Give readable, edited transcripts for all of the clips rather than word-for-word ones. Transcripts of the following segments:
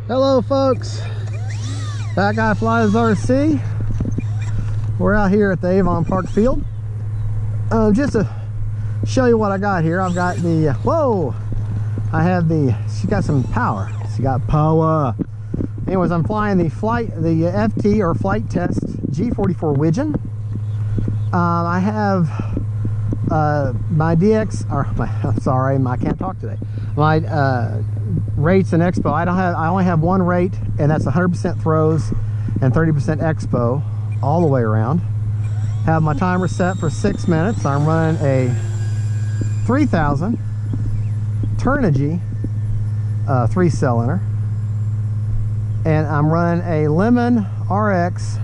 Hello folks, That Guy Flies RC. We're out here at the Avon Park Field. Just to show you what I got here, I've got the, whoa! I have the, she got some power. She got power. Anyways, I'm flying the FT or Flite Test G44 Widgeon. I have my DX, or I'm sorry, I can't talk today. My rates and expo. I only have one rate, and that's 100% throws and 30% expo all the way around. Have my timer set for 6 minutes. I'm running a 3000 Turnigy 3-cylinder, and I'm running a Lemon RX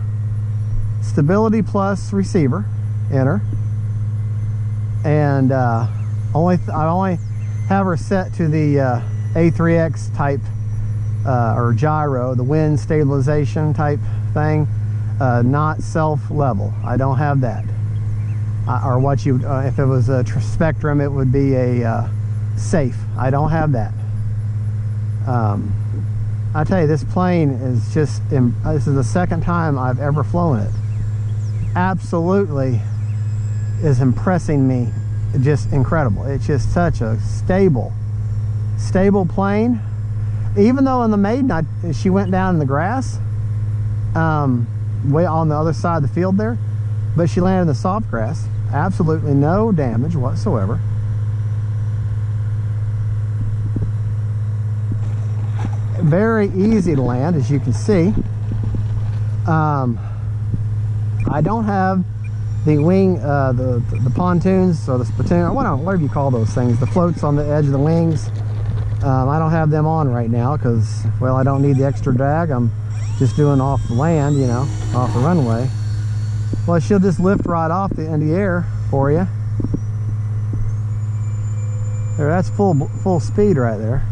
Stability Plus receiver inner, and I only have her set to the A3X type or gyro, the wind stabilization type thing, not self level. I don't have that, or what you if it was a Spectrum, it would be a safe. I don't have that. I tell you, this plane is just, this is the second time I've ever flown it. Absolutely is impressing me. Just incredible. It's just such a stable plane. Even though in the maiden she went down in the grass, way on the other side of the field there, but she landed in the soft grass. Absolutely no damage whatsoever. Very easy to land, as you can see. I don't have the wing, the pontoons or the spittoon, whatever you call those things, the floats on the edge of the wings. I don't have them on right now because, well, I don't need the extra drag. I'm just doing off the land, you know, off the runway. Well, she'll just lift right off the end of the air for you. There, that's full speed right there.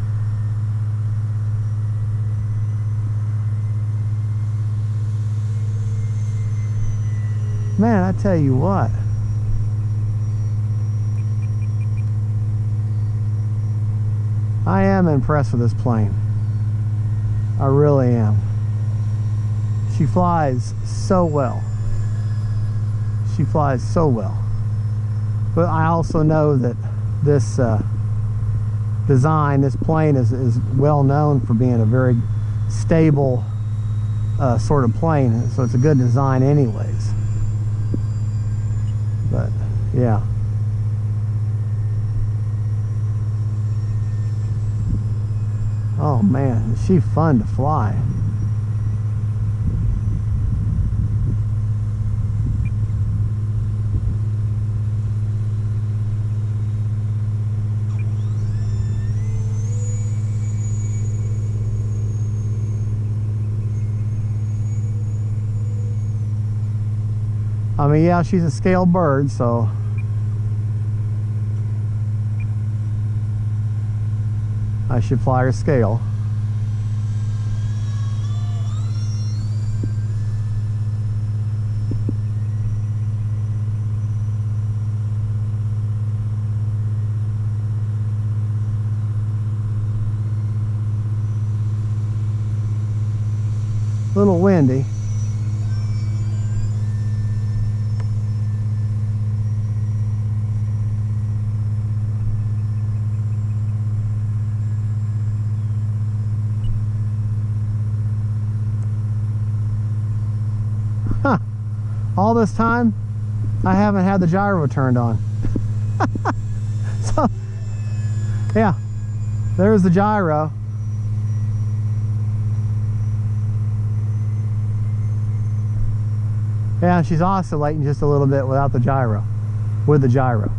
Man, I tell you what. I am impressed with this plane. I really am. She flies so well. She flies so well. But I also know that this design, this plane is well known for being a very stable sort of plane. So it's a good design anyways. But yeah, oh man, is she fun to fly. I mean, yeah, she's a scale bird, so I should fly her scale. A little windy. Huh. All this time I haven't had the gyro turned on. So yeah, there's the gyro. Yeah, she's oscillating just a little bit without the gyro, with the gyro.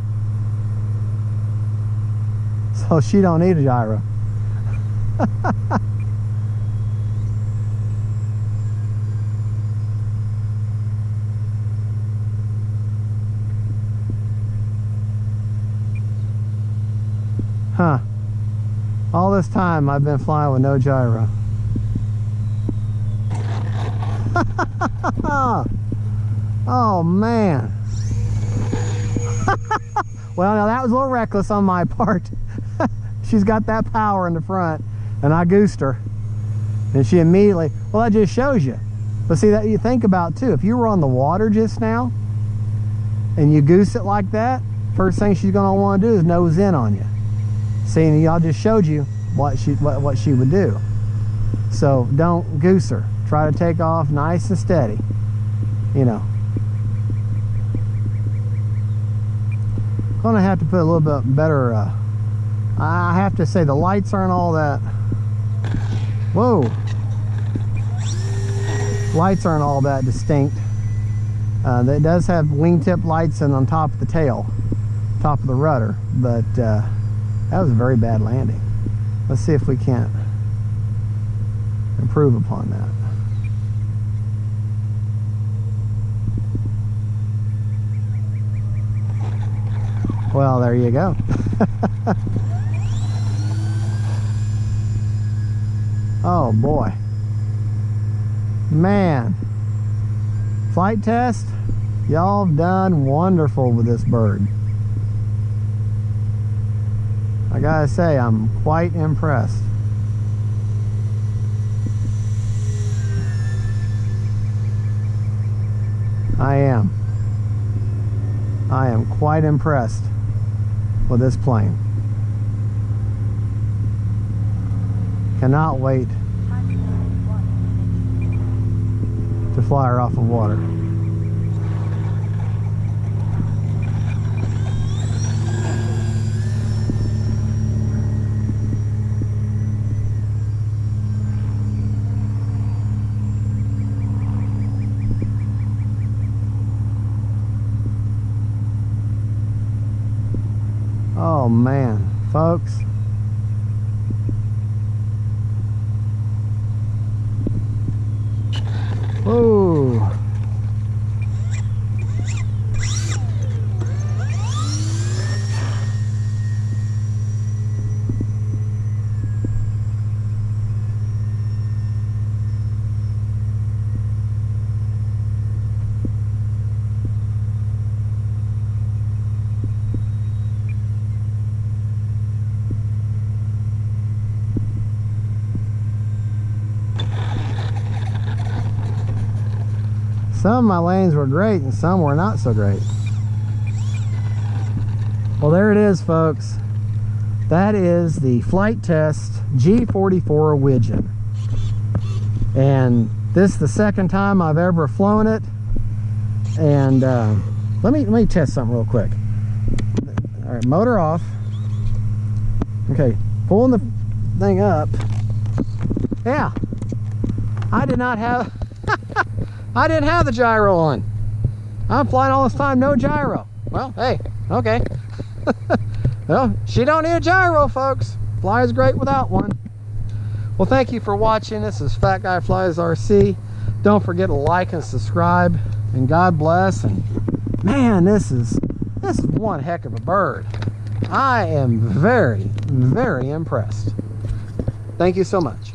So she don't need a gyro. Huh. All this time I've been flying with no gyro. Oh man. Well, now that was a little reckless on my part. She's got that power in the front, and I goosed her. And she immediately, well, that just shows you. But see, that you think about too, if you were on the water just now and you goose it like that, first thing she's gonna want to do is nose in on you. See, and y'all just showed you what she would do. So don't goose her. Try to take off nice and steady, you know. Gonna have to put a little bit better, I have to say the lights aren't all that, whoa. Lights aren't all that distinct. It does have wingtip lights and on top of the tail, top of the rudder, but that was a very bad landing. Let's see if we can't improve upon that. Well, there you go. Oh boy. Man. Flite Test, y'all have done wonderful with this bird. I gotta say, I'm quite impressed. I am quite impressed with this plane. Cannot wait to fly her off of water. Oh man, folks. Whoa. Some of my lanes were great and some were not so great. Well, there it is, folks. That is the Flite Test G44 Widgeon. And this is the second time I've ever flown it. And let me test something real quick. All right, motor off. Okay, pulling the thing up. Yeah, I did not have I didn't have the gyro on. I'm flying all this time, no gyro. Well, hey, okay. Well, she don't need a gyro, folks. Flies great without one. Well, thank you for watching. This is Fat Guy Flies RC. Don't forget to like and subscribe. And God bless. And man, this is one heck of a bird. I am very, very impressed. Thank you so much.